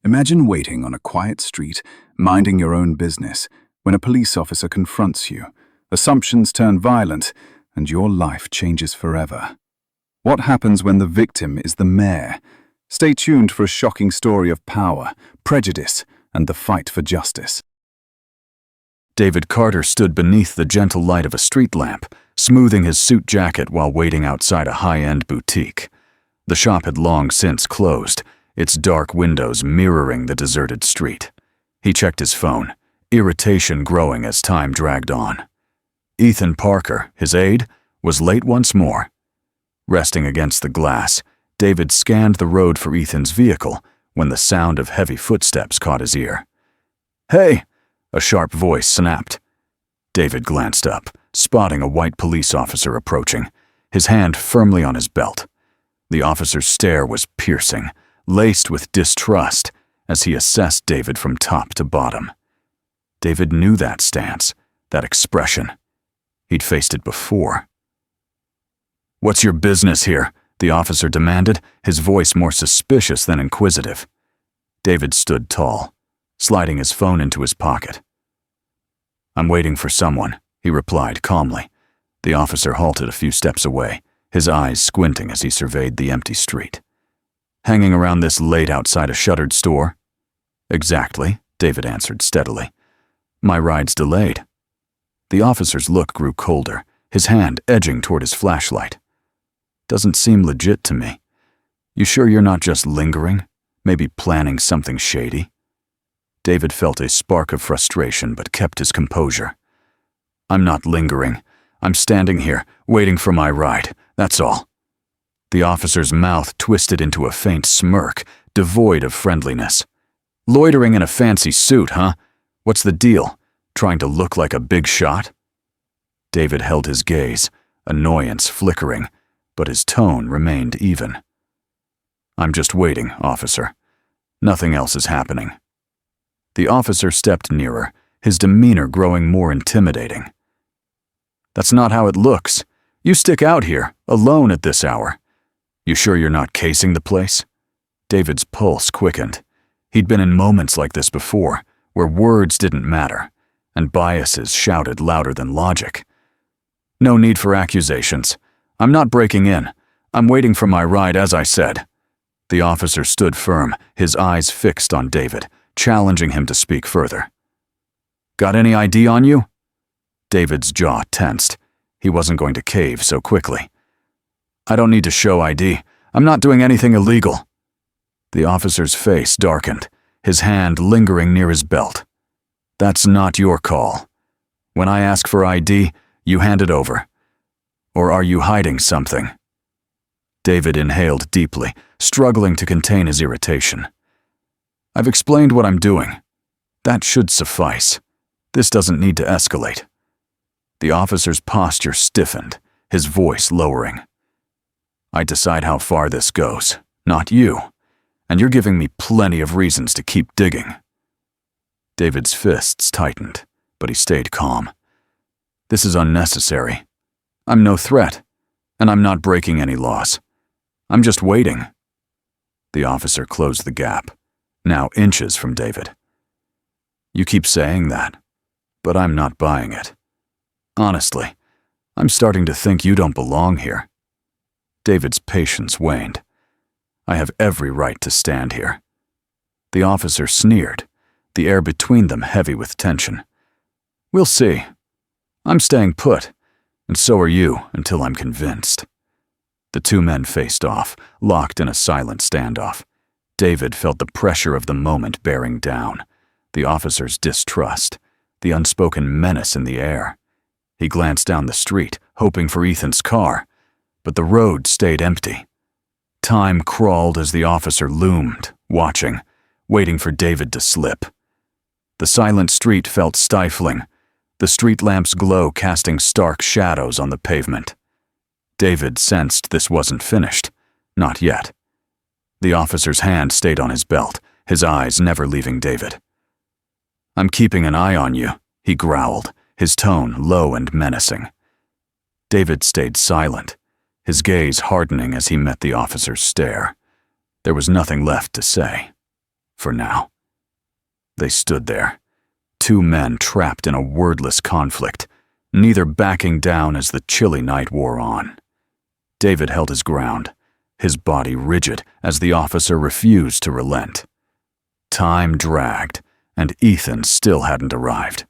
Imagine waiting on a quiet street, minding your own business, when a police officer confronts you. Assumptions turn violent, and your life changes forever. What happens when the victim is the mayor? Stay tuned for a shocking story of power, prejudice, and the fight for justice. David Carter stood beneath the gentle light of a street lamp, smoothing his suit jacket while waiting outside a high-end boutique. The shop had long since closed, its dark windows mirroring the deserted street. He checked his phone, irritation growing as time dragged on. Ethan Parker, his aide, was late once more. Resting against the glass, David scanned the road for Ethan's vehicle when the sound of heavy footsteps caught his ear. "Hey!" a sharp voice snapped. David glanced up, spotting a white police officer approaching, his hand firmly on his belt. The officer's stare was piercing, laced with distrust as he assessed David from top to bottom. David knew that stance, that expression. He'd faced it before. "What's your business here?" the officer demanded, his voice more suspicious than inquisitive. David stood tall, sliding his phone into his pocket. "I'm waiting for someone," he replied calmly. The officer halted a few steps away, his eyes squinting as he surveyed the empty street. "Hanging around this late outside a shuttered store?" "Exactly," David answered steadily. "My ride's delayed." The officer's look grew colder, his hand edging toward his flashlight. "Doesn't seem legit to me. You sure you're not just lingering? Maybe planning something shady?" David felt a spark of frustration but kept his composure. "I'm not lingering. I'm standing here, waiting for my ride, that's all." The officer's mouth twisted into a faint smirk, devoid of friendliness. "Loitering in a fancy suit, huh? What's the deal? Trying to look like a big shot?" David held his gaze, annoyance flickering, but his tone remained even. "I'm just waiting, officer. Nothing else is happening." The officer stepped nearer, his demeanor growing more intimidating. "That's not how it looks. You stick out here, alone at this hour. You sure you're not casing the place?" David's pulse quickened. He'd been in moments like this before, where words didn't matter, and biases shouted louder than logic. "No need for accusations. I'm not breaking in. I'm waiting for my ride, as I said." The officer stood firm, his eyes fixed on David, challenging him to speak further. "Got any ID on you?" David's jaw tensed. He wasn't going to cave so quickly. "I don't need to show ID. I'm not doing anything illegal." The officer's face darkened, his hand lingering near his belt. "That's not your call. When I ask for ID, you hand it over. Or are you hiding something?" David inhaled deeply, struggling to contain his irritation. "I've explained what I'm doing. That should suffice. This doesn't need to escalate." The officer's posture stiffened, his voice lowering. "I decide how far this goes, not you, and you're giving me plenty of reasons to keep digging." David's fists tightened, but he stayed calm. "This is unnecessary. I'm no threat, and I'm not breaking any laws. I'm just waiting." The officer closed the gap, now inches from David. "You keep saying that, but I'm not buying it. Honestly, I'm starting to think you don't belong here." David's patience waned. "I have every right to stand here." The officer sneered, the air between them heavy with tension. "We'll see. I'm staying put, and so are you until I'm convinced." The two men faced off, locked in a silent standoff. David felt the pressure of the moment bearing down, the officer's distrust, the unspoken menace in the air. He glanced down the street, hoping for Ethan's car, but the road stayed empty. Time crawled as the officer loomed, watching, waiting for David to slip. The silent street felt stifling, the street lamp's glow casting stark shadows on the pavement. David sensed this wasn't finished. Not yet. The officer's hand stayed on his belt, his eyes never leaving David. "I'm keeping an eye on you," he growled, his tone low and menacing. David stayed silent, his gaze hardening as he met the officer's stare. There was nothing left to say. for now. They stood there, two men trapped in a wordless conflict, neither backing down as the chilly night wore on. David held his ground, his body rigid as the officer refused to relent. Time dragged, and Ethan still hadn't arrived.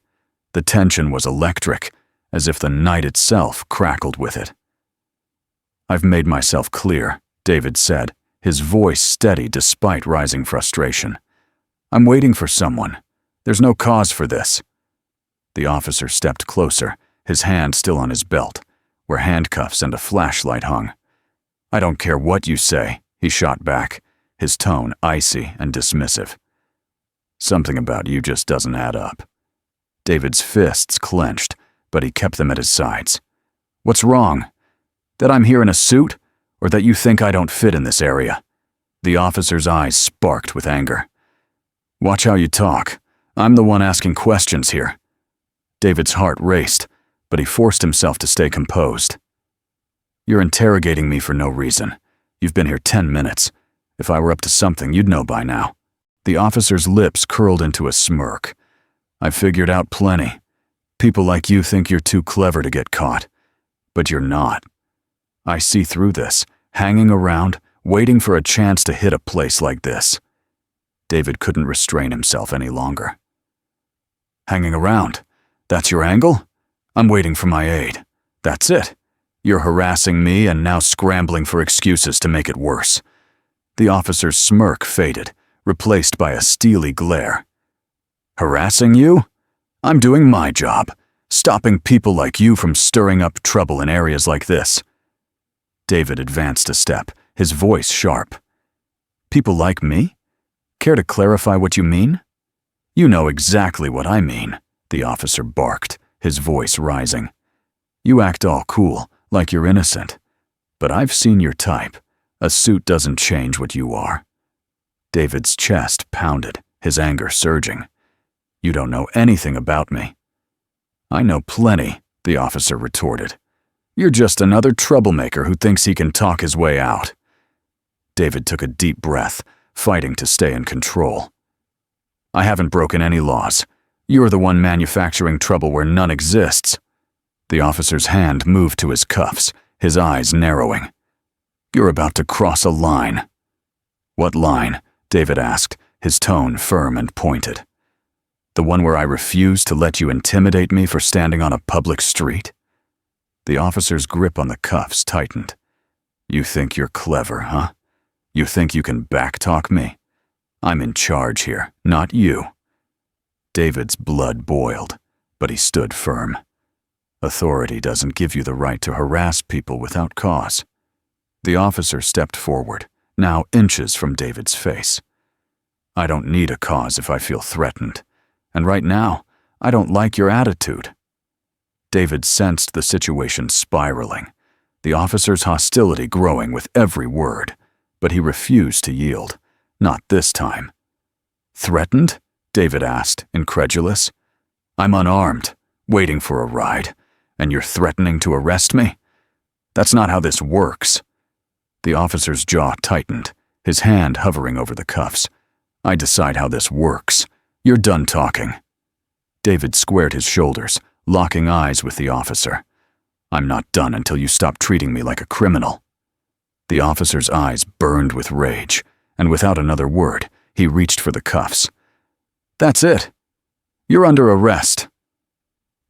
The tension was electric, as if the night itself crackled with it. "I've made myself clear," David said, his voice steady despite rising frustration. "I'm waiting for someone. There's no cause for this." The officer stepped closer, his hand still on his belt, where handcuffs and a flashlight hung. "I don't care what you say," he shot back, his tone icy and dismissive. "Something about you just doesn't add up." David's fists clenched, but he kept them at his sides. "What's wrong? That I'm here in a suit, or that you think I don't fit in this area?" The officer's eyes sparked with anger. "Watch how you talk. I'm the one asking questions here." David's heart raced, but he forced himself to stay composed. "You're interrogating me for no reason. You've been here 10 minutes. If I were up to something, you'd know by now." The officer's lips curled into a smirk. "I've figured out plenty. People like you think you're too clever to get caught. But you're not. I see through this, hanging around, waiting for a chance to hit a place like this." David couldn't restrain himself any longer. "Hanging around? That's your angle? I'm waiting for my aid. That's it. You're harassing me and now scrambling for excuses to make it worse." The officer's smirk faded, replaced by a steely glare. "Harassing you? I'm doing my job, stopping people like you from stirring up trouble in areas like this." David advanced a step, his voice sharp. "People like me? Care to clarify what you mean?" "You know exactly what I mean," the officer barked, his voice rising. "You act all cool, like you're innocent. But I've seen your type. A suit doesn't change what you are." David's chest pounded, his anger surging. "You don't know anything about me." "I know plenty," the officer retorted. "You're just another troublemaker who thinks he can talk his way out." David took a deep breath, fighting to stay in control. "I haven't broken any laws. You're the one manufacturing trouble where none exists." The officer's hand moved to his cuffs, his eyes narrowing. "You're about to cross a line." "What line?" David asked, his tone firm and pointed. "The one where I refuse to let you intimidate me for standing on a public street?" The officer's grip on the cuffs tightened. "You think you're clever, huh? You think you can backtalk me? I'm in charge here, not you." David's blood boiled, but he stood firm. Authority doesn't give you the right to harass people without cause. The officer stepped forward, now inches from David's face. "I don't need a cause if I feel threatened. And right now, I don't like your attitude." David sensed the situation spiraling, the officer's hostility growing with every word, but he refused to yield, not this time. "Threatened?" David asked, incredulous. "I'm unarmed, waiting for a ride, and you're threatening to arrest me? That's not how this works." The officer's jaw tightened, his hand hovering over the cuffs. "I decide how this works. You're done talking." David squared his shoulders, locking eyes with the officer. "I'm not done until you stop treating me like a criminal." The officer's eyes burned with rage, and without another word, he reached for the cuffs. "That's it. You're under arrest."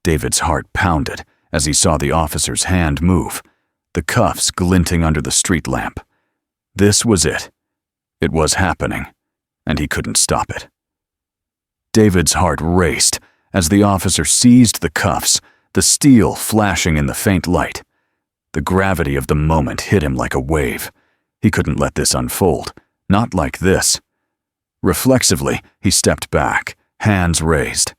David's heart pounded as he saw the officer's hand move, the cuffs glinting under the street lamp. This was it. It was happening, and he couldn't stop it. David's heart raced as the officer seized the cuffs, the steel flashing in the faint light. The gravity of the moment hit him like a wave. He couldn't let this unfold, not like this. Reflexively, he stepped back, hands raised.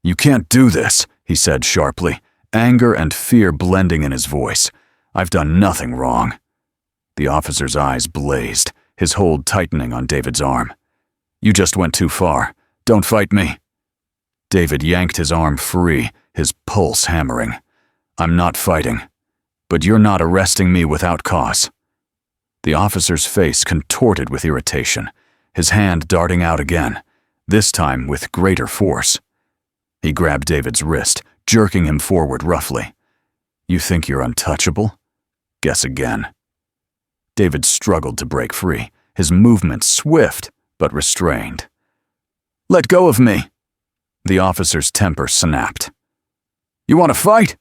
"You can't do this," he said sharply, anger and fear blending in his voice. "I've done nothing wrong." The officer's eyes blazed, his hold tightening on David's arm. "You just went too far. Don't fight me." David yanked his arm free, his pulse hammering. "I'm not fighting. But you're not arresting me without cause." The officer's face contorted with irritation, his hand darting out again, this time with greater force. He grabbed David's wrist, jerking him forward roughly. "You think you're untouchable? Guess again." David struggled to break free, his movements swift but restrained. "Let go of me!" The officer's temper snapped. "You want to fight?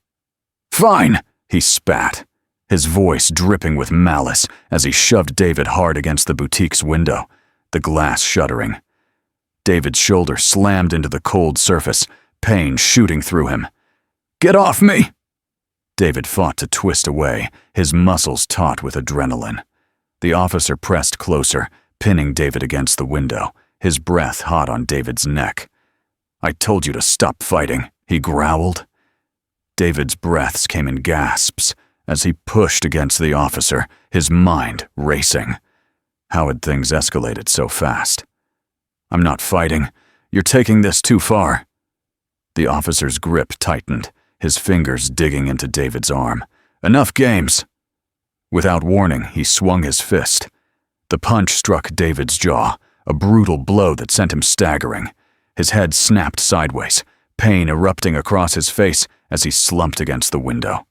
Fine," he spat, his voice dripping with malice as he shoved David hard against the boutique's window, the glass shuddering. David's shoulder slammed into the cold surface, pain shooting through him. "Get off me!" David fought to twist away, his muscles taut with adrenaline. The officer pressed closer, pinning David against the window, his breath hot on David's neck. "I told you to stop fighting," he growled. David's breaths came in gasps as he pushed against the officer, his mind racing. How had things escalated so fast? "I'm not fighting. You're taking this too far." The officer's grip tightened, his fingers digging into David's arm. "Enough games." Without warning, he swung his fist. The punch struck David's jaw, a brutal blow that sent him staggering. His head snapped sideways, pain erupting across his face as he slumped against the window.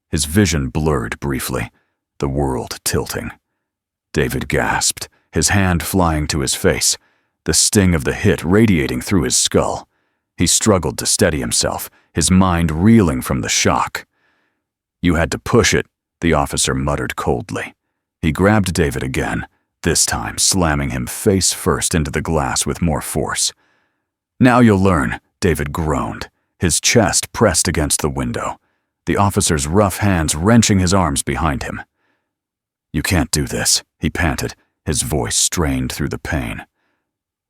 His vision blurred briefly, the world tilting. David gasped, his hand flying to his face, the sting of the hit radiating through his skull. He struggled to steady himself, his mind reeling from the shock. "You had to push it," the officer muttered coldly. He grabbed David again, this time slamming him face first into the glass with more force. "Now you'll learn," David groaned, his chest pressed against the window, the officer's rough hands wrenching his arms behind him. "You can't do this," he panted, his voice strained through the pain.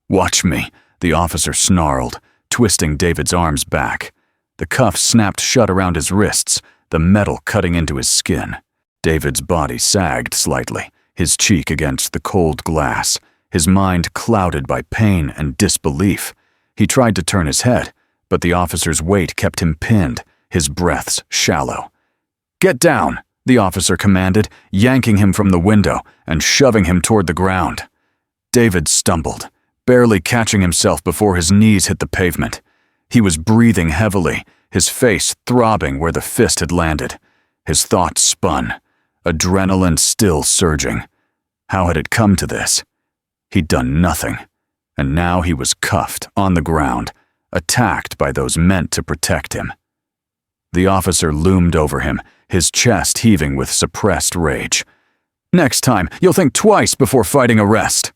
"Watch me," the officer snarled, twisting David's arms back. The cuffs snapped shut around his wrists, the metal cutting into his skin. David's body sagged slightly, his cheek against the cold glass, his mind clouded by pain and disbelief. He tried to turn his head, but the officer's weight kept him pinned, his breaths shallow. "Get down," the officer commanded, yanking him from the window and shoving him toward the ground. David stumbled, barely catching himself before his knees hit the pavement. He was breathing heavily, his face throbbing where the fist had landed. His thoughts spun, adrenaline still surging. How had it come to this? He'd done nothing, and now he was cuffed on the ground, attacked by those meant to protect him. The officer loomed over him, his chest heaving with suppressed rage. "Next time, you'll think twice before fighting arrest."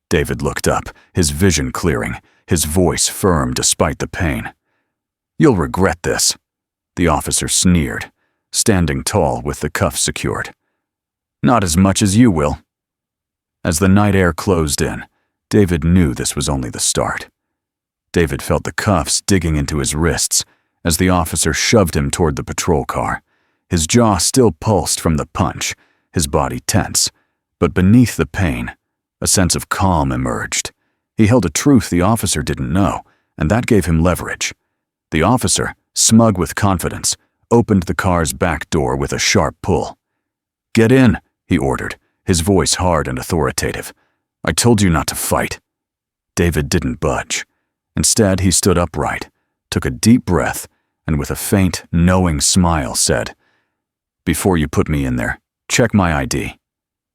David looked up, his vision clearing, his voice firm despite the pain. "You'll regret this," the officer sneered, standing tall with the cuffs secured. "Not as much as you will." As the night air closed in, David knew this was only the start. David felt the cuffs digging into his wrists as the officer shoved him toward the patrol car. His jaw still pulsed from the punch, his body tense, but beneath the pain, a sense of calm emerged. He held a truth the officer didn't know, and that gave him leverage. The officer, smug with confidence, opened the car's back door with a sharp pull. "Get in," he ordered, his voice hard and authoritative. "I told you not to fight." David didn't budge. Instead, he stood upright, took a deep breath, and with a faint, knowing smile said, "Before you put me in there, check my ID."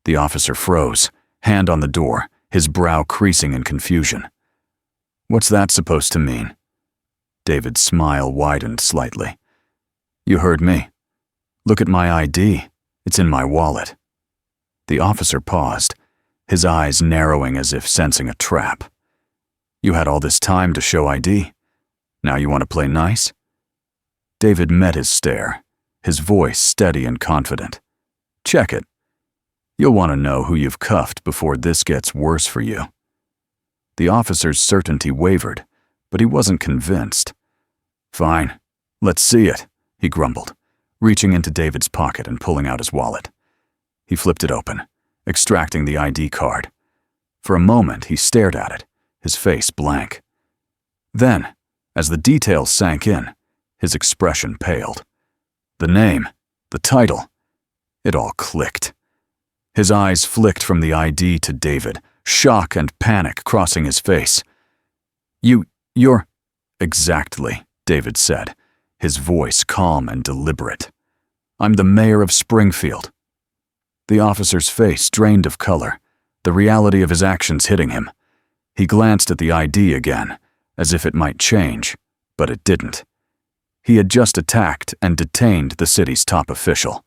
The officer froze, hand on the door, his brow creasing in confusion. "What's that supposed to mean?" David's smile widened slightly. "You heard me. Look at my ID. It's in my wallet." The officer paused, his eyes narrowing as if sensing a trap. "You had all this time to show ID. Now you want to play nice?" David met his stare, his voice steady and confident. "Check it. You'll want to know who you've cuffed before this gets worse for you." The officer's certainty wavered, but he wasn't convinced. "Fine, let's see it," he grumbled, reaching into David's pocket and pulling out his wallet. He flipped it open, extracting the ID card. For a moment, he stared at it, his face blank. Then, as the details sank in, his expression paled. The name, the title, it all clicked. His eyes flicked from the ID to David, shock and panic crossing his face. You're... Exactly, David said, his voice calm and deliberate. I'm the mayor of Springfield. The officer's face drained of color, the reality of his actions hitting him. He glanced at the ID again, as if it might change, but it didn't. He had just attacked and detained the city's top official.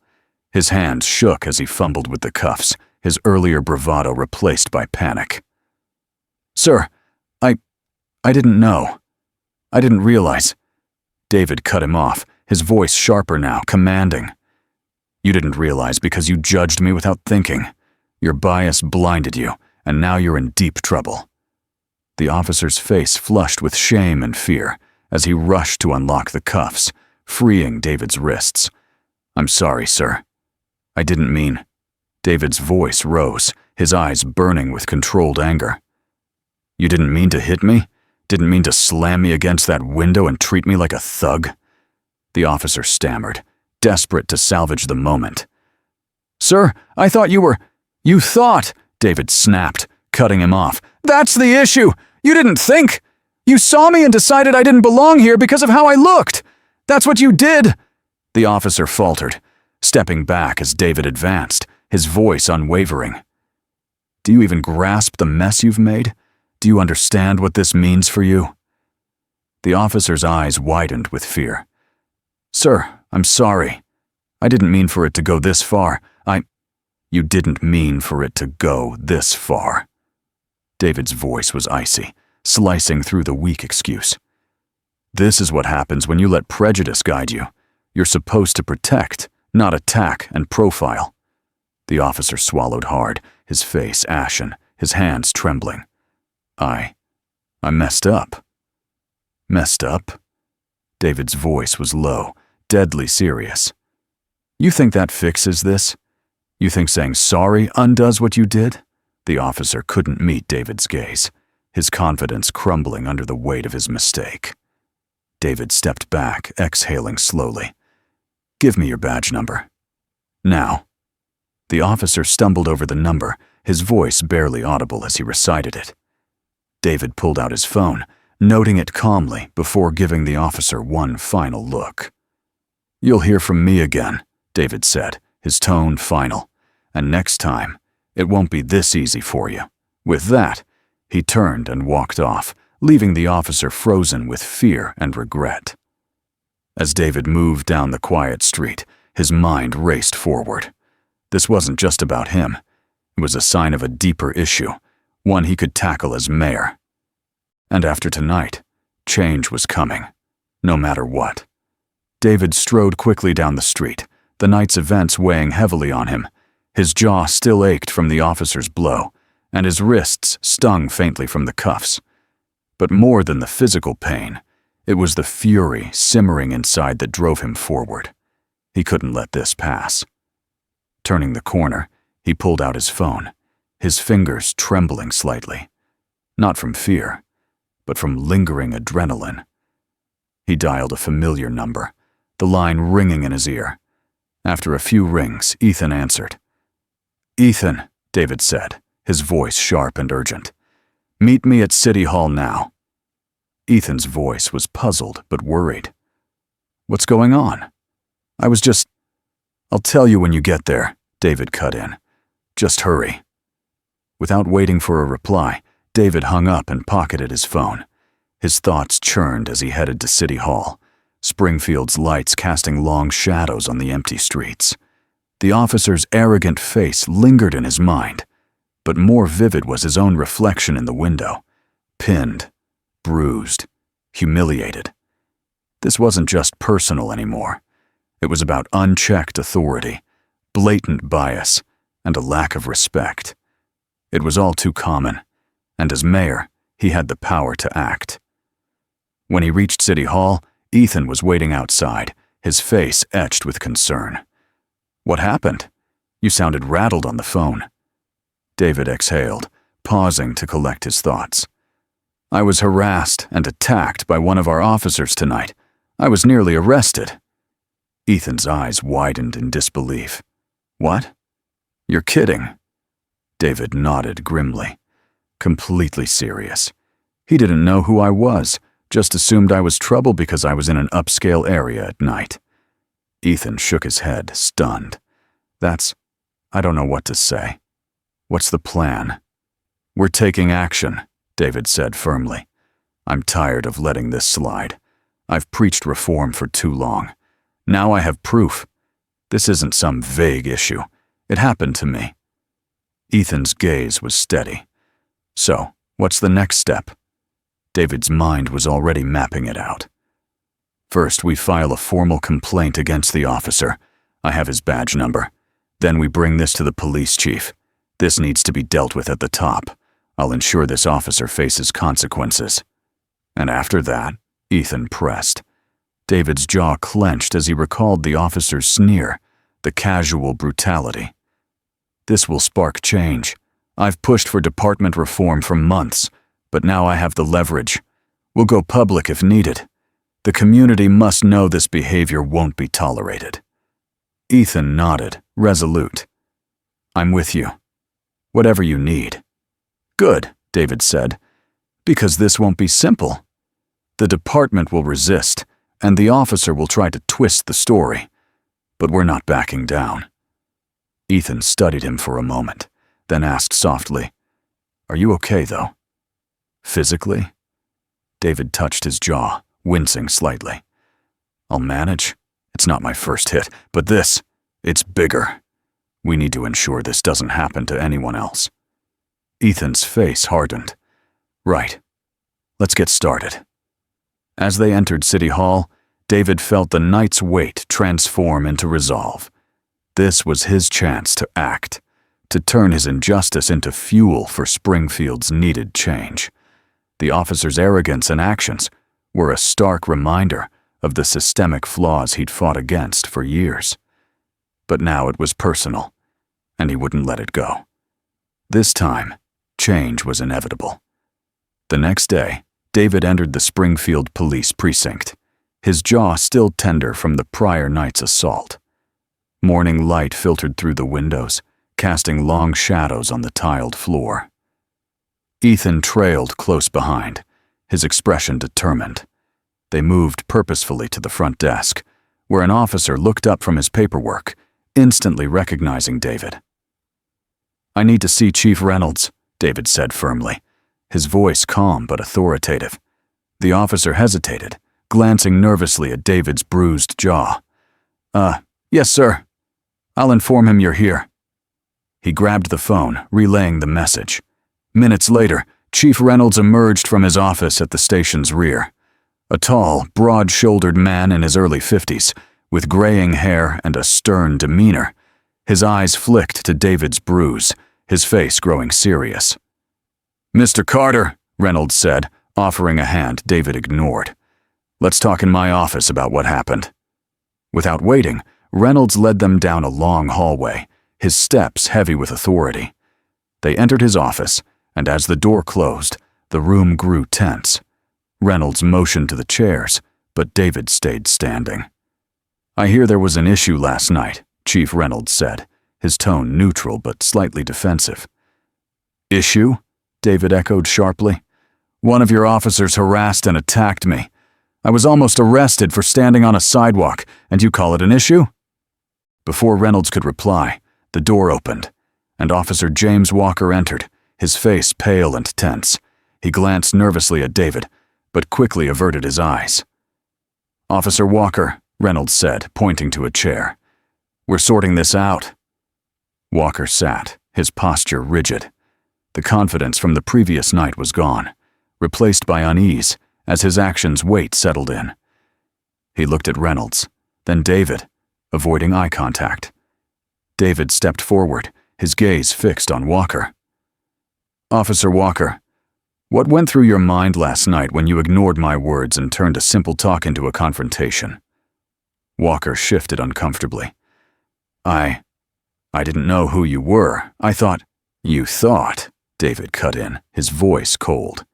His hands shook as he fumbled with the cuffs, his earlier bravado replaced by panic. Sir, I didn't know. I didn't realize. David cut him off, his voice sharper now, commanding. You didn't realize because you judged me without thinking. Your bias blinded you, and now you're in deep trouble. The officer's face flushed with shame and fear as he rushed to unlock the cuffs, freeing David's wrists. I'm sorry, sir. I didn't mean. David's voice rose, his eyes burning with controlled anger. You didn't mean to hit me? Didn't mean to slam me against that window and treat me like a thug? The officer stammered, desperate to salvage the moment. Sir, I thought you were... You thought, David snapped, cutting him off. That's the issue! You didn't think! You saw me and decided I didn't belong here because of how I looked! That's what you did! The officer faltered, stepping back as David advanced, his voice unwavering. Do you even grasp the mess you've made? Do you understand what this means for you? The officer's eyes widened with fear. Sir, I'm sorry. I didn't mean for it to go this far. You didn't mean for it to go this far. David's voice was icy, slicing through the weak excuse. This is what happens when you let prejudice guide you. You're supposed to protect, not attack and profile. The officer swallowed hard, his face ashen, his hands trembling. I messed up. Messed up? David's voice was low, deadly serious. You think that fixes this? You think saying sorry undoes what you did? The officer couldn't meet David's gaze, his confidence crumbling under the weight of his mistake. David stepped back, exhaling slowly. Give me your badge number. Now. The officer stumbled over the number, his voice barely audible as he recited it. David pulled out his phone, noting it calmly before giving the officer one final look. You'll hear from me again, David said, his tone final. And next time, it won't be this easy for you. With that, he turned and walked off, leaving the officer frozen with fear and regret. As David moved down the quiet street, his mind raced forward. This wasn't just about him. It was a sign of a deeper issue, one he could tackle as mayor. And after tonight, change was coming, no matter what. David strode quickly down the street, the night's events weighing heavily on him. His jaw still ached from the officer's blow, and his wrists stung faintly from the cuffs. But more than the physical pain, it was the fury simmering inside that drove him forward. He couldn't let this pass. Turning the corner, he pulled out his phone, his fingers trembling slightly. Not from fear, but from lingering adrenaline. He dialed a familiar number, the line ringing in his ear. After a few rings, Ethan answered. Ethan, David said, his voice sharp and urgent. Meet me at City Hall now. Ethan's voice was puzzled but worried. What's going on? I'll tell you when you get there, David cut in. Just hurry. Without waiting for a reply, David hung up and pocketed his phone. His thoughts churned as he headed to City Hall, Springfield's lights casting long shadows on the empty streets. The officer's arrogant face lingered in his mind, but more vivid was his own reflection in the window, pinned, bruised, humiliated. This wasn't just personal anymore. It was about unchecked authority, blatant bias, and a lack of respect. It was all too common, and as mayor, he had the power to act. When he reached City Hall, Ethan was waiting outside, his face etched with concern. What happened? You sounded rattled on the phone. David exhaled, pausing to collect his thoughts. I was harassed and attacked by one of our officers tonight. I was nearly arrested. Ethan's eyes widened in disbelief. What? You're kidding. David nodded grimly. completely serious. He didn't know who I was, just assumed I was trouble because I was in an upscale area at night. Ethan shook his head, stunned. I don't know what to say. What's the plan? We're taking action, David said firmly. I'm tired of letting this slide. I've preached reform for too long. Now I have proof. This isn't some vague issue. It happened to me. Ethan's gaze was steady. So, what's the next step? David's mind was already mapping it out. First, we file a formal complaint against the officer. I have his badge number. Then we bring this to the police chief. This needs to be dealt with at the top. I'll ensure this officer faces consequences. And after that, Ethan pressed. David's jaw clenched as he recalled the officer's sneer, the casual brutality. This will spark change. I've pushed for department reform for months, but now I have the leverage. We'll go public if needed. The community must know this behavior won't be tolerated. Ethan nodded, resolute. I'm with you. Whatever you need. Good, David said, because this won't be simple. The department will resist, and the officer will try to twist the story. But we're not backing down. Ethan studied him for a moment, then asked softly, Are you okay, though? Physically? David touched his jaw, wincing slightly. I'll manage. It's not my first hit, but it's bigger. We need to ensure this doesn't happen to anyone else. Ethan's face hardened. Right. Let's get started. As they entered City Hall, David felt the night's weight transform into resolve. This was his chance to act, to turn his injustice into fuel for Springfield's needed change. The officer's arrogance and actions were a stark reminder of the systemic flaws he'd fought against for years. But now it was personal, and he wouldn't let it go. This time, change was inevitable. The next day, David entered the Springfield police precinct, his jaw still tender from the prior night's assault. Morning light filtered through the windows, casting long shadows on the tiled floor. Ethan trailed close behind, his expression determined. They moved purposefully to the front desk, where an officer looked up from his paperwork, instantly recognizing David. I need to see Chief Reynolds, David said firmly, his voice calm but authoritative. The officer hesitated, glancing nervously at David's bruised jaw. Yes, sir. I'll inform him you're here. He grabbed the phone, relaying the message. Minutes later, Chief Reynolds emerged from his office at the station's rear. A tall, broad-shouldered man in his early 50s, with graying hair and a stern demeanor. His eyes flicked to David's bruise, his face growing serious. Mr. Carter, Reynolds said, offering a hand David ignored. Let's talk in my office about what happened. Without waiting, Reynolds led them down a long hallway, his steps heavy with authority. They entered his office, and as the door closed, the room grew tense. Reynolds motioned to the chairs, but David stayed standing. I hear there was an issue last night, Chief Reynolds said, his tone neutral but slightly defensive. Issue? David echoed sharply. One of your officers harassed and attacked me. I was almost arrested for standing on a sidewalk, and you call it an issue? Before Reynolds could reply, the door opened, and Officer James Walker entered, his face pale and tense. He glanced nervously at David, but quickly averted his eyes. Officer Walker, Reynolds said, pointing to a chair. We're sorting this out. Walker sat, his posture rigid. The confidence from the previous night was gone, replaced by unease as his actions' weight settled in. He looked at Reynolds, then David, avoiding eye contact. David stepped forward, his gaze fixed on Walker. Officer Walker, what went through your mind last night when you ignored my words and turned a simple talk into a confrontation? Walker shifted uncomfortably. I didn't know who you were. I thought. You thought, David cut in, his voice cold.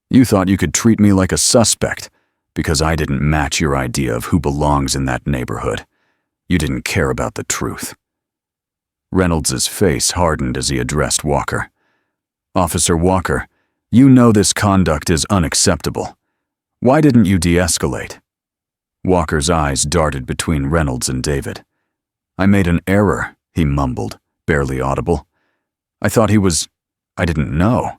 You thought you could treat me like a suspect because I didn't match your idea of who belongs in that neighborhood. You didn't care about the truth. Reynolds's face hardened as he addressed Walker. Officer Walker, You know this conduct is unacceptable. Why didn't you de-escalate? Walker's eyes darted between Reynolds and David. I made an error, he mumbled, barely audible. I didn't know.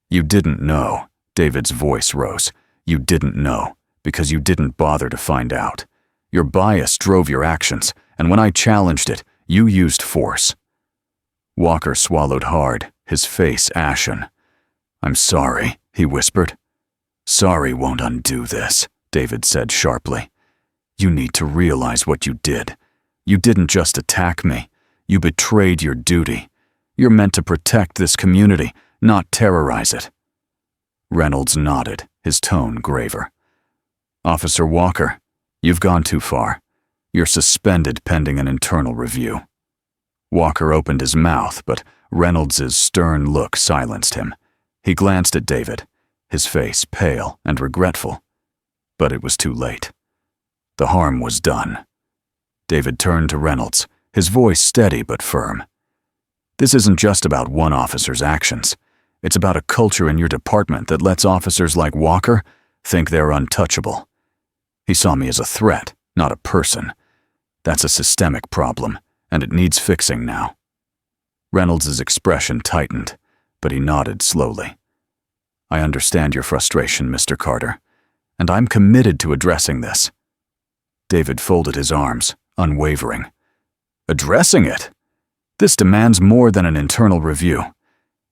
You didn't know, David's voice rose. You didn't know, because you didn't bother to find out. Your bias drove your actions, and when I challenged it, you used force. Walker swallowed hard, his face ashen. I'm sorry, he whispered. Sorry won't undo this, David said sharply. You need to realize what you did. You didn't just attack me. You betrayed your duty. You're meant to protect this community, not terrorize it. Reynolds nodded, his tone graver. Officer Walker, you've gone too far. You're suspended pending an internal review. Walker opened his mouth, but Reynolds's stern look silenced him. He glanced at David, his face pale and regretful. But it was too late. The harm was done. David turned to Reynolds, his voice steady but firm. This isn't just about one officer's actions. It's about a culture in your department that lets officers like Walker think they're untouchable. He saw me as a threat, not a person. That's a systemic problem, and it needs fixing now. Reynolds' expression tightened, but he nodded slowly. I understand your frustration, Mr. Carter, and I'm committed to addressing this. David folded his arms, unwavering. Addressing it? This demands more than an internal review.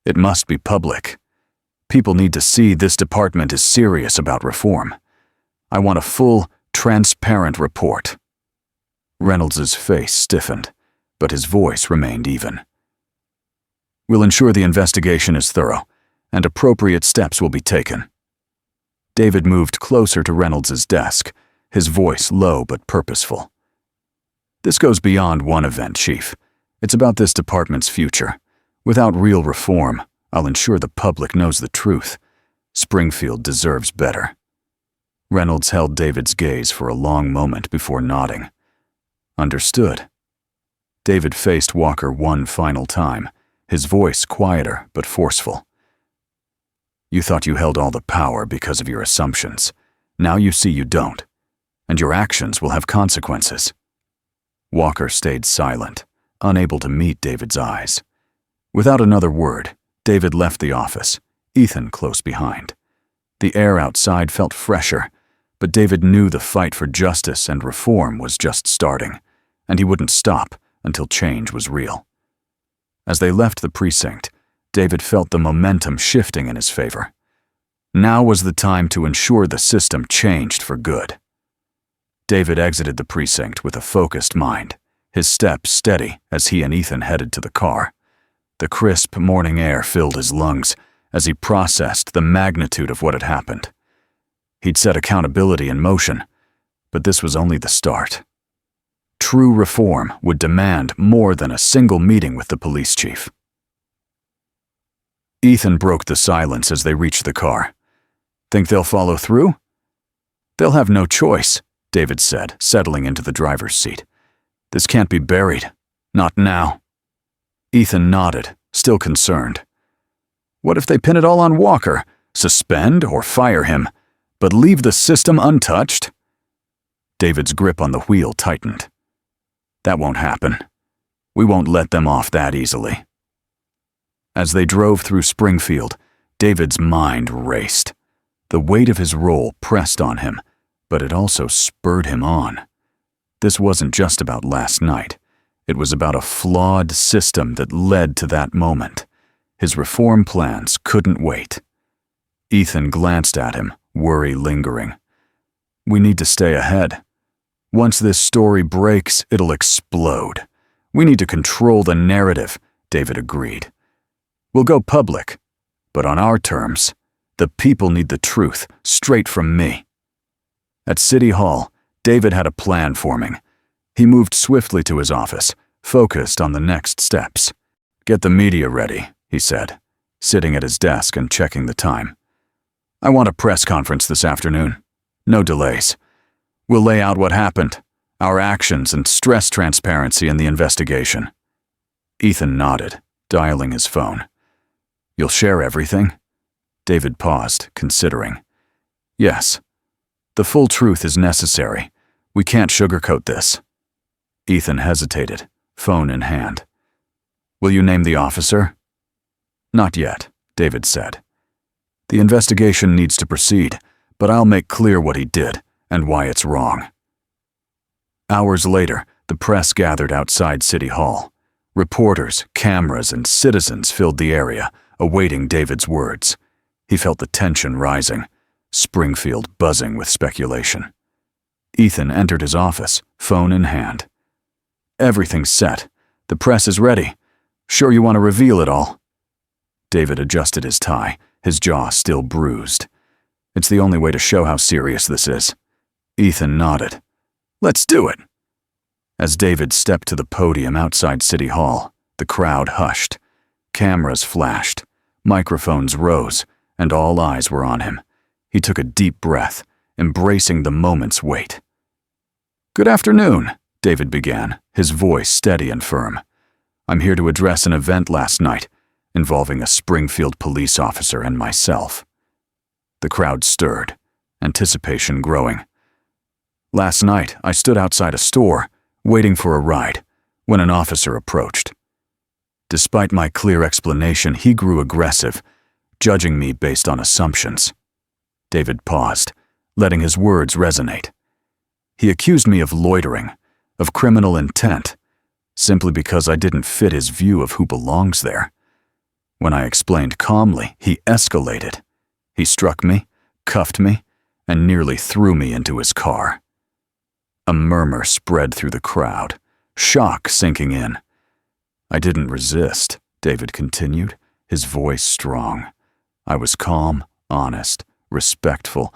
It must be public. People need to see this department is serious about reform. I want a full, transparent report. Reynolds' face stiffened, but his voice remained even. We'll ensure the investigation is thorough, and appropriate steps will be taken. David moved closer to Reynolds' desk, his voice low but purposeful. This goes beyond one event, Chief. It's about this department's future. Without real reform, I'll ensure the public knows the truth. Springfield deserves better. Reynolds held David's gaze for a long moment before nodding. Understood. David faced Walker one final time, his voice quieter but forceful. You thought you held all the power because of your assumptions. Now you see you don't, and your actions will have consequences. Walker stayed silent, unable to meet David's eyes. Without another word, David left the office, Ethan close behind. The air outside felt fresher, but David knew the fight for justice and reform was just starting, and he wouldn't stop until change was real. As they left the precinct, David felt the momentum shifting in his favor. Now was the time to ensure the system changed for good. David exited the precinct with a focused mind, his steps steady as he and Ethan headed to the car. The crisp morning air filled his lungs as he processed the magnitude of what had happened. He'd set accountability in motion, but this was only the start. True reform would demand more than a single meeting with the police chief. Ethan broke the silence as they reached the car. Think they'll follow through? They'll have no choice, David said, settling into the driver's seat. This can't be buried. Not now. Ethan nodded, still concerned. What if they pin it all on Walker, suspend or fire him, but leave the system untouched? David's grip on the wheel tightened. That won't happen. We won't let them off that easily. As they drove through Springfield, David's mind raced. The weight of his role pressed on him, but it also spurred him on. This wasn't just about last night. It was about a flawed system that led to that moment. His reform plans couldn't wait. Ethan glanced at him, worry lingering. We need to stay ahead. Once this story breaks, it'll explode. We need to control the narrative, David agreed. We'll go public, but on our terms. The people need the truth, straight from me. At City Hall, David had a plan forming. He moved swiftly to his office, focused on the next steps. Get the media ready, he said, sitting at his desk and checking the time. I want a press conference this afternoon. No delays. We'll lay out what happened, our actions, and stress transparency in the investigation. Ethan nodded, dialing his phone. You'll share everything? David paused, considering. Yes. The full truth is necessary. We can't sugarcoat this. Ethan hesitated, phone in hand. Will you name the officer? Not yet, David said. The investigation needs to proceed, but I'll make clear what he did and why it's wrong. Hours later, the press gathered outside City Hall. Reporters, cameras, and citizens filled the area, awaiting David's words. He felt the tension rising, Springfield buzzing with speculation. Ethan entered his office, phone in hand. Everything's set. The press is ready. Sure you want to reveal it all? David adjusted his tie, his jaw still bruised. It's the only way to show how serious this is. Ethan nodded. Let's do it. As David stepped to the podium outside City Hall, the crowd hushed. Cameras flashed, microphones rose, and all eyes were on him. He took a deep breath, embracing the moment's weight. Good afternoon, David began, his voice steady and firm. I'm here to address an event last night involving a Springfield police officer and myself. The crowd stirred, anticipation growing. Last night, I stood outside a store, waiting for a ride, when an officer approached. Despite my clear explanation, he grew aggressive, judging me based on assumptions. David paused, letting his words resonate. He accused me of loitering, of criminal intent, simply because I didn't fit his view of who belongs there. When I explained calmly, he escalated. He struck me, cuffed me, and nearly threw me into his car. A murmur spread through the crowd, shock sinking in. I didn't resist, David continued, his voice strong. I was calm, honest, respectful,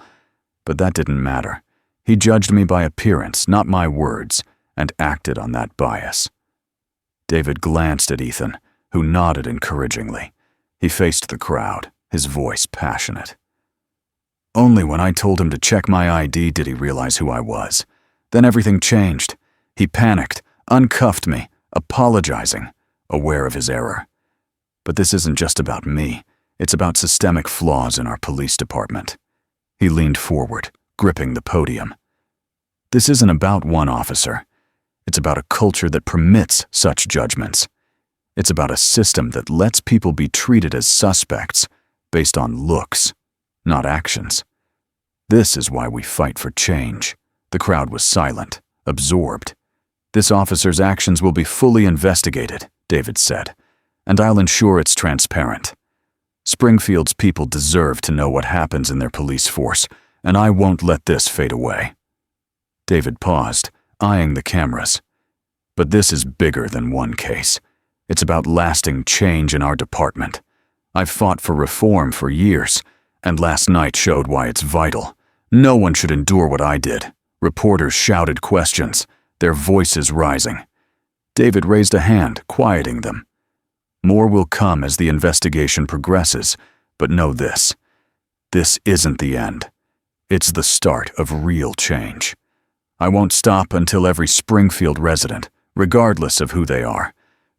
but that didn't matter. He judged me by appearance, not my words, and acted on that bias. David glanced at Ethan, who nodded encouragingly. He faced the crowd, his voice passionate. Only when I told him to check my ID did he realize who I was. Then everything changed. He panicked, uncuffed me, apologizing, aware of his error. But this isn't just about me. It's about systemic flaws in our police department. He leaned forward, gripping the podium. This isn't about one officer. It's about a culture that permits such judgments. It's about a system that lets people be treated as suspects based on looks, not actions. This is why we fight for change. The crowd was silent, absorbed. This officer's actions will be fully investigated, David said, and I'll ensure it's transparent. Springfield's people deserve to know what happens in their police force, and I won't let this fade away. David paused, eyeing the cameras. But this is bigger than one case. It's about lasting change in our department. I've fought for reform for years, and last night showed why it's vital. No one should endure what I did. Reporters shouted questions, their voices rising. David raised a hand, quieting them. More will come as the investigation progresses, but know this. This isn't the end. It's the start of real change. I won't stop until every Springfield resident, regardless of who they are,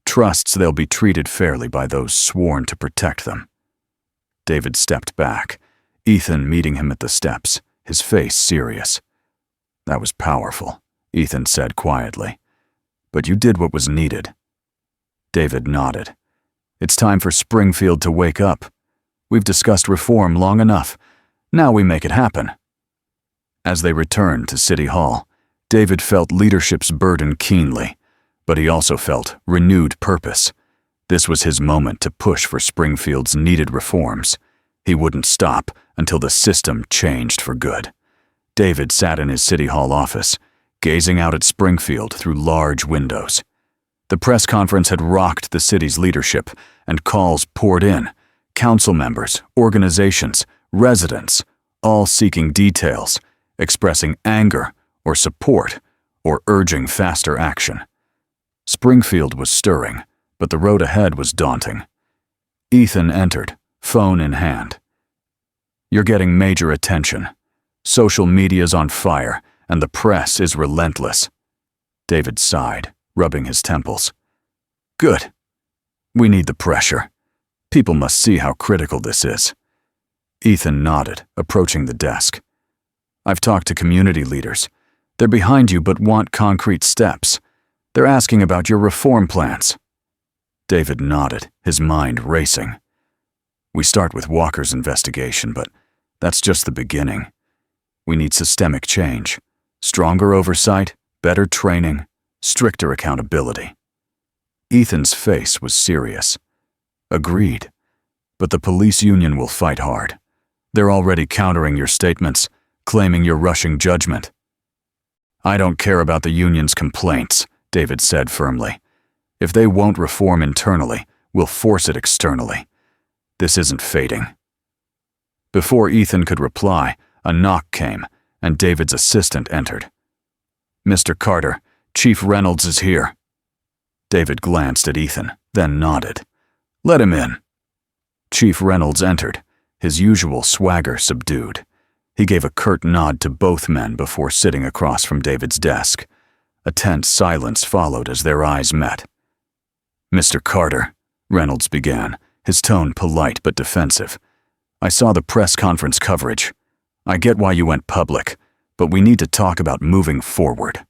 trusts they'll be treated fairly by those sworn to protect them. David stepped back, Ethan meeting him at the steps, his face serious. That was powerful, Ethan said quietly. But you did what was needed. David nodded. It's time for Springfield to wake up. We've discussed reform long enough. Now we make it happen. As they returned to City Hall, David felt leadership's burden keenly, but he also felt renewed purpose. This was his moment to push for Springfield's needed reforms. He wouldn't stop until the system changed for good. David sat in his City Hall office, gazing out at Springfield through large windows. The press conference had rocked the city's leadership, and calls poured in. Council members, organizations, residents, all seeking details, expressing anger or support or urging faster action. Springfield was stirring, but the road ahead was daunting. Ethan entered, phone in hand. You're getting major attention. Social media's on fire, and the press is relentless. David sighed, rubbing his temples. Good. We need the pressure. People must see how critical this is. Ethan nodded, approaching the desk. I've talked to community leaders. They're behind you but want concrete steps. They're asking about your reform plans. David nodded, his mind racing. We start with Walker's investigation, but that's just the beginning. We need systemic change, stronger oversight, better training, stricter accountability. Ethan's face was serious. Agreed. But the police union will fight hard. They're already countering your statements, claiming you're rushing judgment. I don't care about the union's complaints, David said firmly. If they won't reform internally, we'll force it externally. This isn't fading. Before Ethan could reply, a knock came, and David's assistant entered. Mr. Carter, Chief Reynolds is here. David glanced at Ethan, then nodded. Let him in. Chief Reynolds entered, his usual swagger subdued. He gave a curt nod to both men before sitting across from David's desk. A tense silence followed as their eyes met. Mr. Carter, Reynolds began, his tone polite but defensive. I saw the press conference coverage. I get why you went public, but we need to talk about moving forward.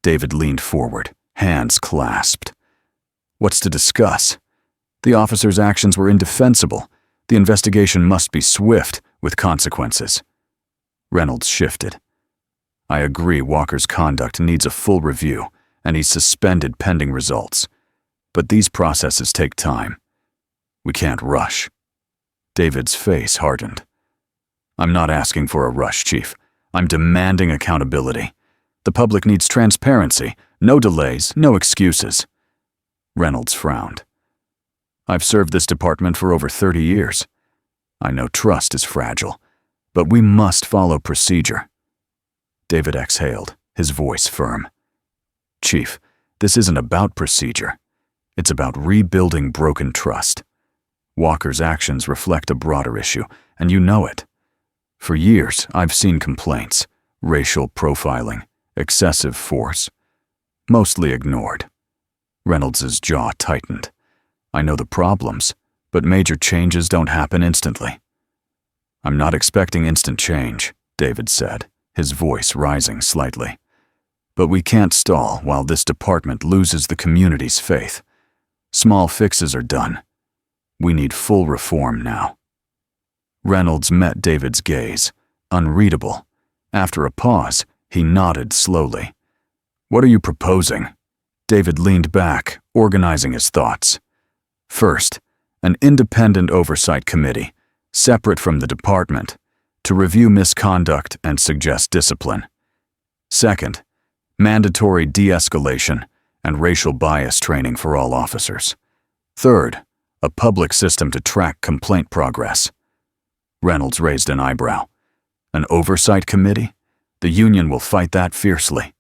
David leaned forward, hands clasped. What's to discuss? The officer's actions were indefensible. The investigation must be swift, with consequences. Reynolds shifted. I agree Walker's conduct needs a full review, and he's suspended pending results. But these processes take time. We can't rush. David's face hardened. I'm not asking for a rush, Chief. I'm demanding accountability. The public needs transparency, no delays, no excuses. Reynolds frowned. I've served this department for over 30 years. I know trust is fragile, but we must follow procedure. David exhaled, his voice firm. Chief, this isn't about procedure. It's about rebuilding broken trust. Walker's actions reflect a broader issue, and you know it. For years, I've seen complaints, racial profiling, excessive force, mostly ignored. Reynolds' jaw tightened. I know the problems, but major changes don't happen instantly. I'm not expecting instant change, David said, his voice rising slightly. But we can't stall while this department loses the community's faith. Small fixes are done. We need full reform now. Reynolds met David's gaze, unreadable. After a pause, he nodded slowly. What are you proposing? David leaned back, organizing his thoughts. First, an independent oversight committee, separate from the department, to review misconduct and suggest discipline. Second, mandatory de-escalation and racial bias training for all officers. Third, a public system to track complaint progress. Reynolds raised an eyebrow. An oversight committee? The union will fight that fiercely.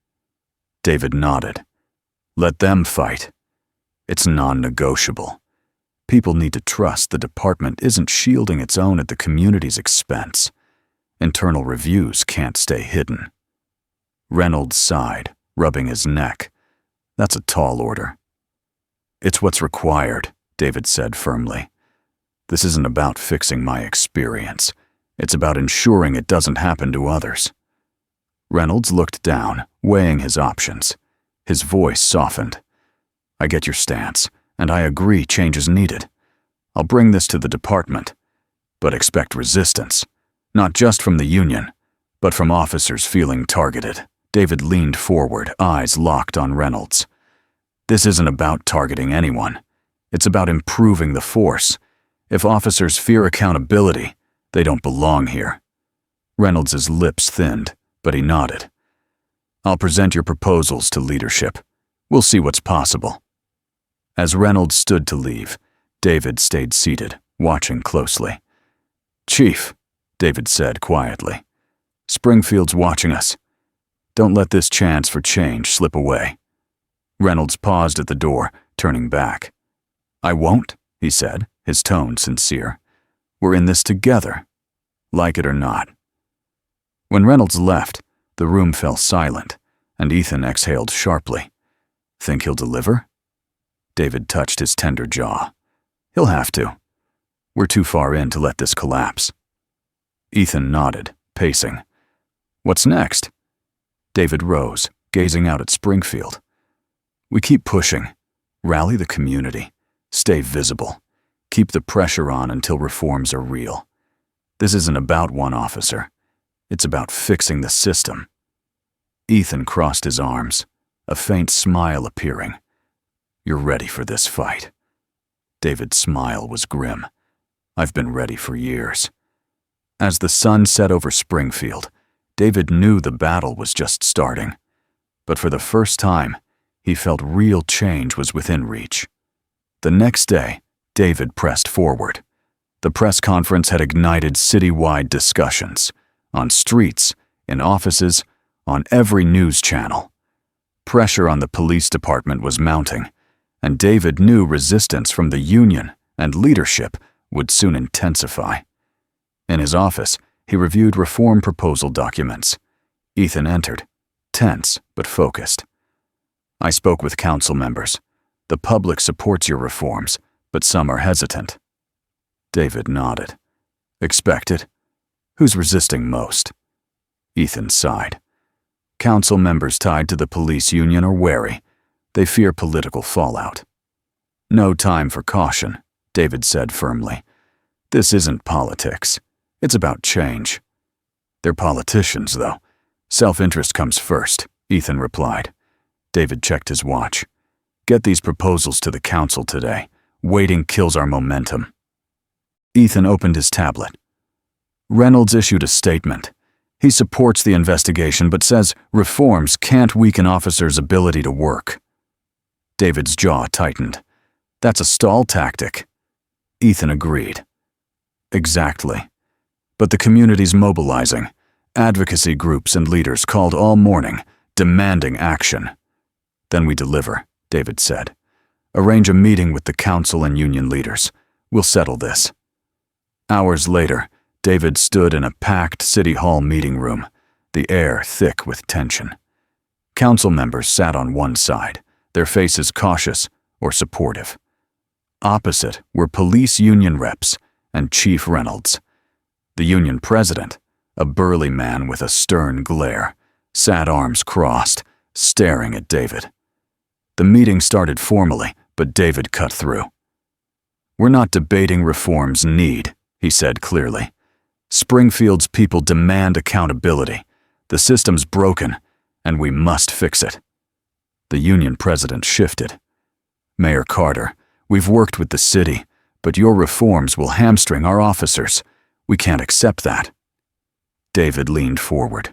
David nodded. Let them fight. It's non-negotiable. People need to trust the department isn't shielding its own at the community's expense. Internal reviews can't stay hidden. Reynolds sighed, rubbing his neck. That's a tall order. It's what's required, David said firmly. This isn't about fixing my experience. It's about ensuring it doesn't happen to others. Reynolds looked down, weighing his options. His voice softened. I get your stance, and I agree change is needed. I'll bring this to the department, but expect resistance, not just from the union, but from officers feeling targeted. David leaned forward, eyes locked on Reynolds. This isn't about targeting anyone. It's about improving the force. If officers fear accountability, they don't belong here. Reynolds' lips thinned, but he nodded. I'll present your proposals to leadership. We'll see what's possible. As Reynolds stood to leave, David stayed seated, watching closely. Chief, David said quietly, Springfield's watching us. Don't let this chance for change slip away. Reynolds paused at the door, turning back. I won't, he said, his tone sincere. We're in this together, like it or not. When Reynolds left, the room fell silent, and Ethan exhaled sharply. Think he'll deliver? David touched his tender jaw. He'll have to. We're too far in to let this collapse. Ethan nodded, pacing. What's next? David rose, gazing out at Springfield. We keep pushing. Rally the community. Stay visible. Keep the pressure on until reforms are real. This isn't about one officer. It's about fixing the system. Ethan crossed his arms, a faint smile appearing. You're ready for this fight. David's smile was grim. I've been ready for years. As the sun set over Springfield, David knew the battle was just starting. But for the first time, he felt real change was within reach. The next day, David pressed forward. The press conference had ignited citywide discussions, on streets, in offices, on every news channel. Pressure on the police department was mounting, and David knew resistance from the union and leadership would soon intensify. In his office, he reviewed reform proposal documents. Ethan entered, tense but focused. I spoke with council members. The public supports your reforms, but some are hesitant. David nodded. Expected. Who's resisting most? Ethan sighed. Council members tied to the police union are wary. They fear political fallout. No time for caution, David said firmly. This isn't politics. It's about change. They're politicians, though. Self-interest comes first, Ethan replied. David checked his watch. Get these proposals to the council today. Waiting kills our momentum. Ethan opened his tablet. Reynolds issued a statement. He supports the investigation but says reforms can't weaken officers' ability to work. David's jaw tightened. That's a stall tactic. Ethan agreed. Exactly. But the community's mobilizing. Advocacy groups and leaders called all morning, demanding action. Then we deliver, David said. Arrange a meeting with the council and union leaders. We'll settle this. Hours later, David stood in a packed City Hall meeting room, the air thick with tension. Council members sat on one side, their faces cautious or supportive. Opposite were police union reps and Chief Reynolds. The union president, a burly man with a stern glare, sat arms crossed, staring at David. The meeting started formally, but David cut through. We're not debating reforms need, he said clearly. Springfield's people demand accountability. The system's broken, and we must fix it. The union president shifted. Mayor Carter, we've worked with the city, but your reforms will hamstring our officers. We can't accept that. David leaned forward.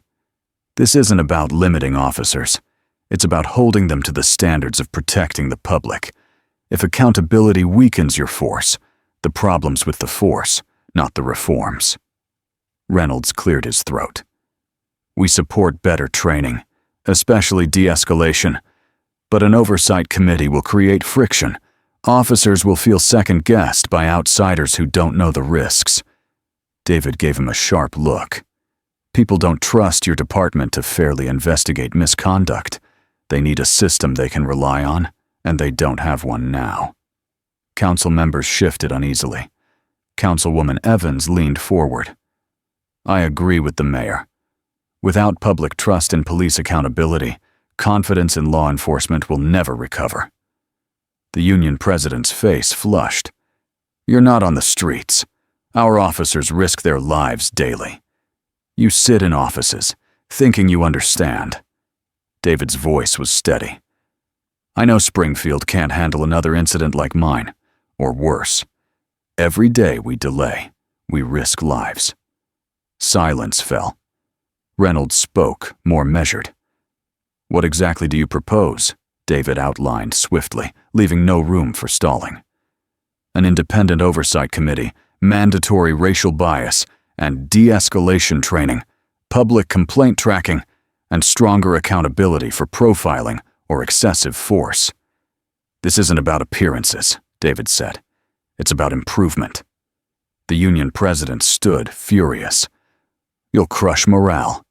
This isn't about limiting officers. It's about holding them to the standards of protecting the public. If accountability weakens your force, the problem's with the force, not the reforms. Reynolds cleared his throat. We support better training, especially de-escalation, but an oversight committee will create friction. Officers will feel second-guessed by outsiders who don't know the risks. David gave him a sharp look. People don't trust your department to fairly investigate misconduct. They need a system they can rely on, and they don't have one now. Council members shifted uneasily. Councilwoman Evans leaned forward. I agree with the mayor. Without public trust in police accountability, confidence in law enforcement will never recover. The union president's face flushed. You're not on the streets. Our officers risk their lives daily. You sit in offices, thinking you understand. David's voice was steady. I know Springfield can't handle another incident like mine, or worse. Every day we delay, we risk lives. Silence fell. Reynolds spoke, more measured. What exactly do you propose? David outlined swiftly, leaving no room for stalling. An independent oversight committee, mandatory racial bias, and de-escalation training, public complaint tracking, and stronger accountability for profiling or excessive force. This isn't about appearances, David said. It's about improvement. The union president stood, furious. You'll crush morale.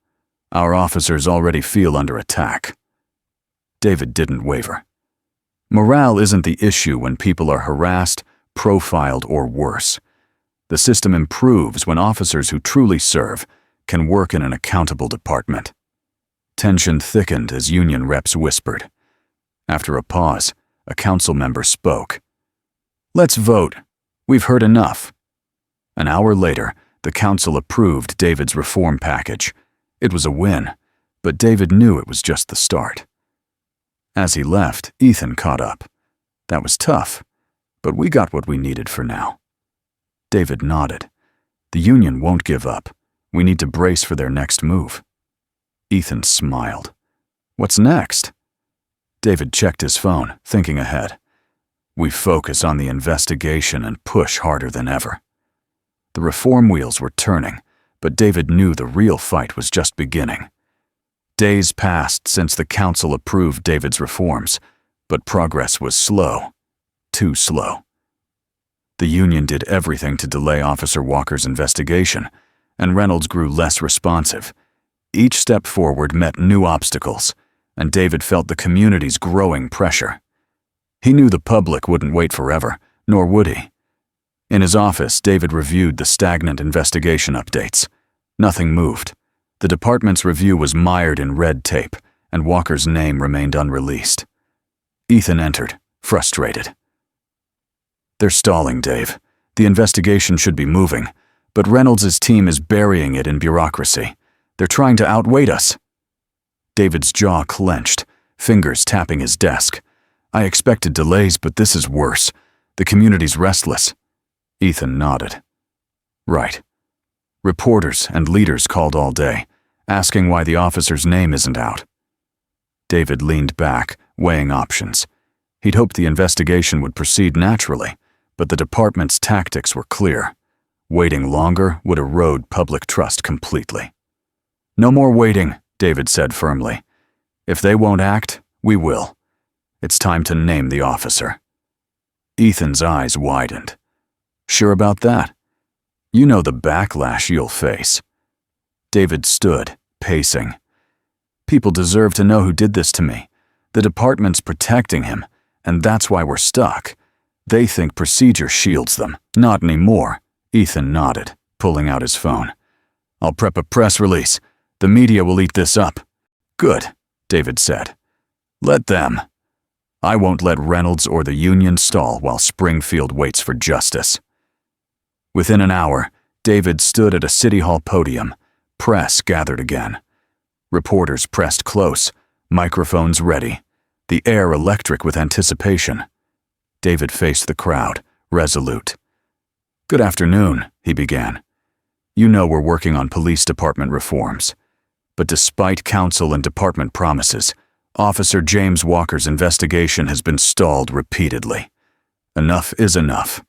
Our officers already feel under attack. David didn't waver. Morale isn't the issue when people are harassed, profiled, or worse. The system improves when officers who truly serve can work in an accountable department. Tension thickened as union reps whispered. After a pause, a council member spoke. "Let's vote. We've heard enough." An hour later, the council approved David's reform package. It was a win, but David knew it was just the start. As he left, Ethan caught up. "That was tough, but we got what we needed for now." David nodded. "The union won't give up. We need to brace for their next move." Ethan smiled. "What's next?" David checked his phone, thinking ahead. "We focus on the investigation and push harder than ever." The reform wheels were turning, but David knew the real fight was just beginning. Days passed since the council approved David's reforms, but progress was slow. Too slow. The union did everything to delay Officer Walker's investigation, and Reynolds grew less responsive. Each step forward met new obstacles, and David felt the community's growing pressure. He knew the public wouldn't wait forever, nor would he. In his office, David reviewed the stagnant investigation updates. Nothing moved. The department's review was mired in red tape, and Walker's name remained unreleased. Ethan entered, frustrated. "They're stalling, Dave. The investigation should be moving, but Reynolds' team is burying it in bureaucracy. They're trying to outweight us." David's jaw clenched, fingers tapping his desk. "I expected delays, but this is worse. The community's restless." Ethan nodded. "Right. Reporters and leaders called all day, asking why the officer's name isn't out." David leaned back, weighing options. He'd hoped the investigation would proceed naturally, but the department's tactics were clear. Waiting longer would erode public trust completely. "No more waiting," David said firmly. "If they won't act, we will. It's time to name the officer." Ethan's eyes widened. "Sure about that? You know the backlash you'll face." David stood, pacing. "People deserve to know who did this to me. The department's protecting him, and that's why we're stuck. They think procedure shields them. Not anymore." Ethan nodded, pulling out his phone. "I'll prep a press release. The media will eat this up." "Good," David said. "Let them. I won't let Reynolds or the union stall while Springfield waits for justice." Within an hour, David stood at a City Hall podium. Press gathered again. Reporters pressed close, microphones ready, the air electric with anticipation. David faced the crowd, resolute. "Good afternoon," he began. "You know we're working on police department reforms. But despite council and department promises, Officer James Walker's investigation has been stalled repeatedly. Enough is enough."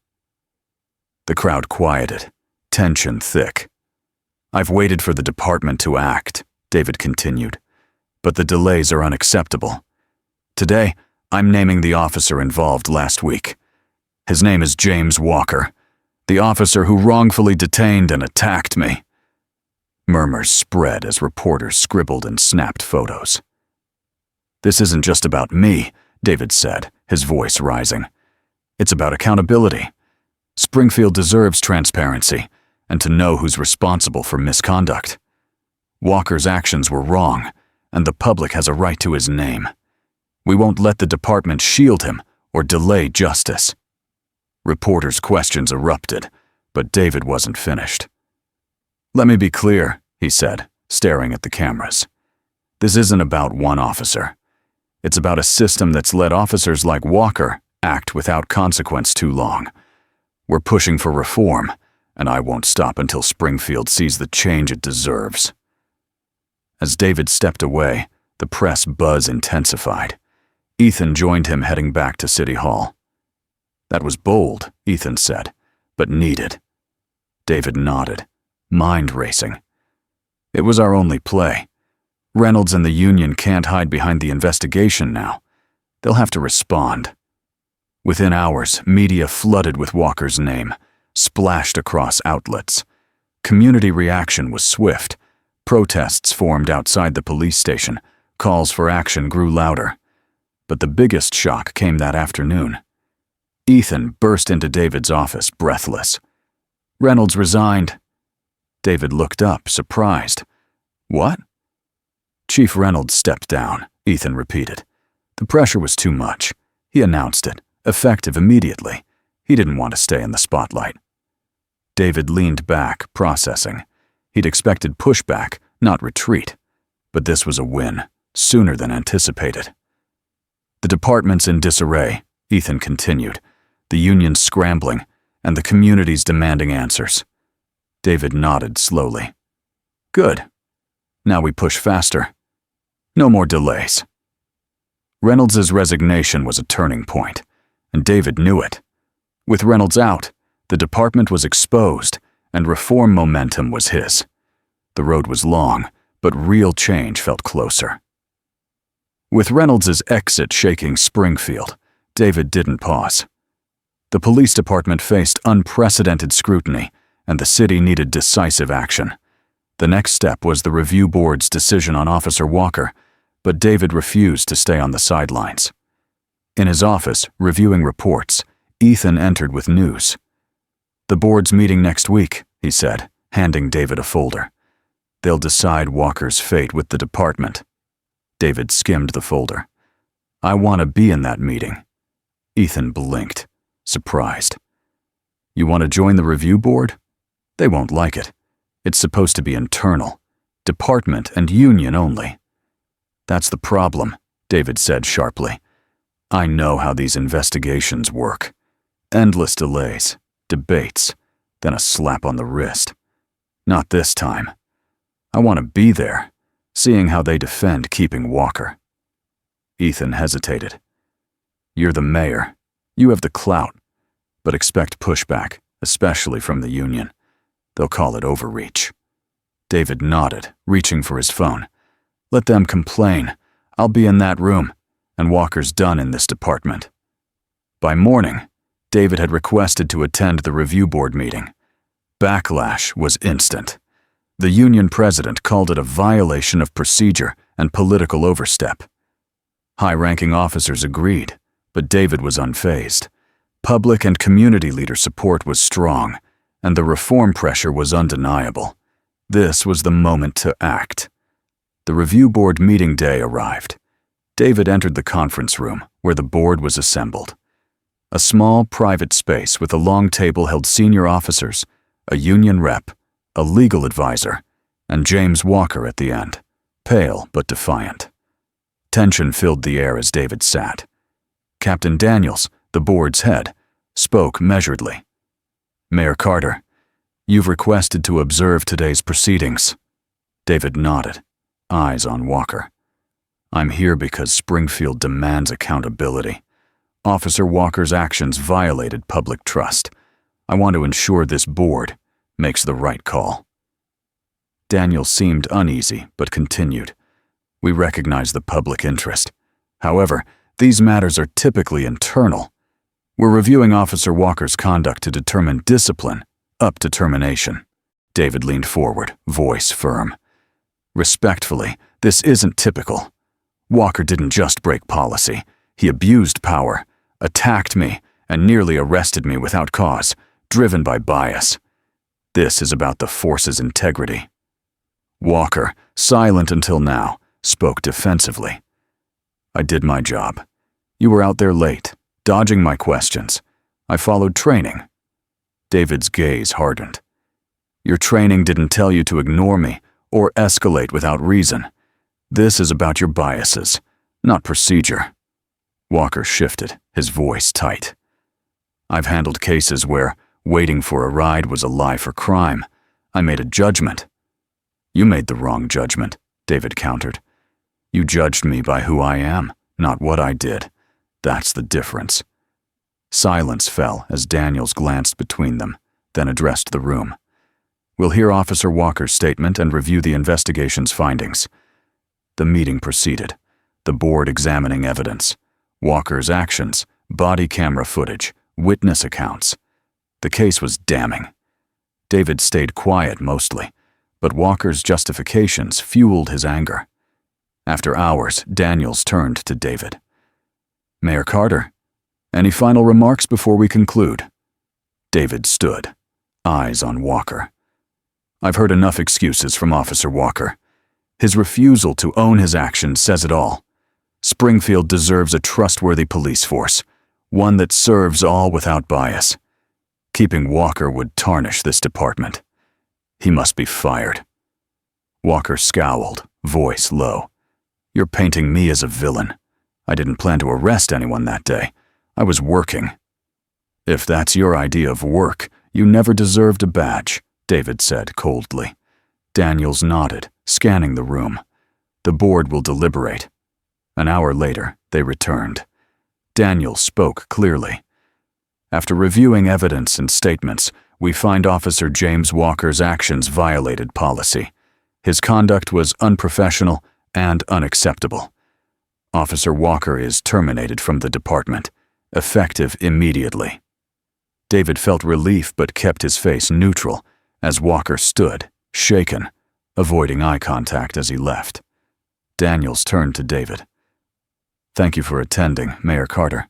The crowd quieted, tension thick. "I've waited for the department to act," David continued, "but the delays are unacceptable. Today, I'm naming the officer involved last week. His name is James Walker, the officer who wrongfully detained and attacked me." Murmurs spread as reporters scribbled and snapped photos. "This isn't just about me," David said, his voice rising. "It's about accountability. Springfield deserves transparency and to know who's responsible for misconduct. Walker's actions were wrong, and the public has a right to his name. We won't let the department shield him or delay justice." Reporters' questions erupted, but David wasn't finished. "Let me be clear," he said, staring at the cameras. "This isn't about one officer. It's about a system that's let officers like Walker act without consequence too long. We're pushing for reform, and I won't stop until Springfield sees the change it deserves." As David stepped away, the press buzz intensified. Ethan joined him heading back to City Hall. "That was bold," Ethan said, "but needed." David nodded, mind racing. "It was our only play. Reynolds and the union can't hide behind the investigation now. They'll have to respond." Within hours, media flooded with Walker's name, splashed across outlets. Community reaction was swift. Protests formed outside the police station. Calls for action grew louder. But the biggest shock came that afternoon. Ethan burst into David's office, breathless. Reynolds resigned. David looked up, surprised. What? Chief Reynolds stepped down, Ethan repeated. The pressure was too much. He announced it, effective immediately. He didn't want to stay in the spotlight. David leaned back, processing. He'd expected pushback, not retreat. But this was a win, sooner than anticipated. The department's in disarray, Ethan continued. The union's scrambling, and the community's demanding answers. David nodded slowly. Good. Now we push faster. No more delays. Reynolds' resignation was a turning point, and David knew it. With Reynolds out, the department was exposed, and reform momentum was his. The road was long, but real change felt closer. With Reynolds' exit shaking Springfield, David didn't pause. The police department faced unprecedented scrutiny, and the city needed decisive action. The next step was the review board's decision on Officer Walker, but David refused to stay on the sidelines. In his office, reviewing reports, Ethan entered with news. The board's meeting next week, he said, handing David a folder. They'll decide Walker's fate with the department. David skimmed the folder. I want to be in that meeting. Ethan blinked, surprised. You want to join the review board? They won't like it. It's supposed to be internal, department and union only. That's the problem, David said sharply. I know how these investigations work. Endless delays, debates, then a slap on the wrist. Not this time. I want to be there, seeing how they defend keeping Walker. Ethan hesitated. You're the mayor. You have the clout, but expect pushback, especially from the union. They'll call it overreach. David nodded, reaching for his phone. Let them complain. I'll be in that room, and Walker's done in this department. By morning, David had requested to attend the review board meeting. Backlash was instant. The union president called it a violation of procedure and political overstep. High-ranking officers agreed, but David was unfazed. Public and community leader support was strong, and the reform pressure was undeniable. This was the moment to act. The review board meeting day arrived. David entered the conference room, where the board was assembled. A small, private space with a long table held senior officers, a union rep, a legal advisor, and James Walker at the end, pale but defiant. Tension filled the air as David sat. Captain Daniels, the board's head, spoke measuredly. Mayor Carter, you've requested to observe today's proceedings. David nodded, eyes on Walker. I'm here because Springfield demands accountability. Officer Walker's actions violated public trust. I want to ensure this board makes the right call. Daniel seemed uneasy, but continued. We recognize the public interest. However, these matters are typically internal. We're reviewing Officer Walker's conduct to determine discipline, up to termination. David leaned forward, voice firm. Respectfully, this isn't typical. Walker didn't just break policy. He abused power, attacked me, and nearly arrested me without cause, driven by bias. This is about the force's integrity. Walker, silent until now, spoke defensively. I did my job. You were out there late, dodging my questions. I followed training. David's gaze hardened. Your training didn't tell you to ignore me or escalate without reason. This is about your biases, not procedure. Walker shifted, his voice tight. I've handled cases where waiting for a ride was a lie for crime. I made a judgment. You made the wrong judgment, David countered. You judged me by who I am, not what I did. That's the difference. Silence fell as Daniels glanced between them, then addressed the room. We'll hear Officer Walker's statement and review the investigation's findings. The meeting proceeded, the board examining evidence, Walker's actions, body camera footage, witness accounts. The case was damning. David stayed quiet mostly, but Walker's justifications fueled his anger. After hours, Daniels turned to David. Mayor Carter, any final remarks before we conclude? David stood, eyes on Walker. I've heard enough excuses from Officer Walker. His refusal to own his actions says it all. Springfield deserves a trustworthy police force, one that serves all without bias. Keeping Walker would tarnish this department. He must be fired. Walker scowled, voice low. You're painting me as a villain. I didn't plan to arrest anyone that day. I was working. If that's your idea of work, you never deserved a badge, David said coldly. Daniels nodded, scanning the room. The board will deliberate. An hour later, they returned. Daniels spoke clearly. After reviewing evidence and statements, we find Officer James Walker's actions violated policy. His conduct was unprofessional and unacceptable. Officer Walker is terminated from the department, effective immediately. David felt relief but kept his face neutral as Walker stood, shaken, avoiding eye contact as he left. Daniels turned to David. Thank you for attending, Mayor Carter.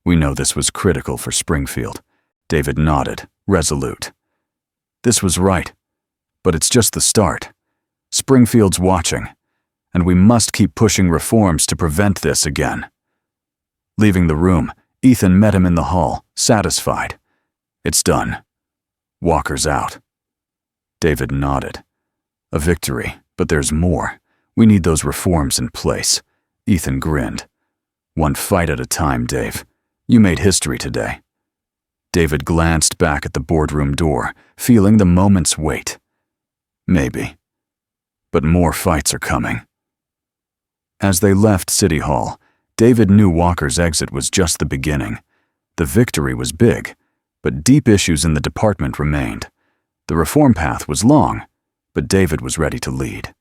We know this was critical for Springfield. David nodded, resolute. This was right, but it's just the start. Springfield's watching, and we must keep pushing reforms to prevent this again. Leaving the room, Ethan met him in the hall, satisfied. It's done. Walker's out. David nodded. A victory, but there's more. We need those reforms in place. Ethan grinned. One fight at a time, Dave. You made history today. David glanced back at the boardroom door, feeling the moment's weight. Maybe. But more fights are coming. As they left City Hall, David knew Walker's exit was just the beginning. The victory was big, but deep issues in the department remained. The reform path was long, but David was ready to lead.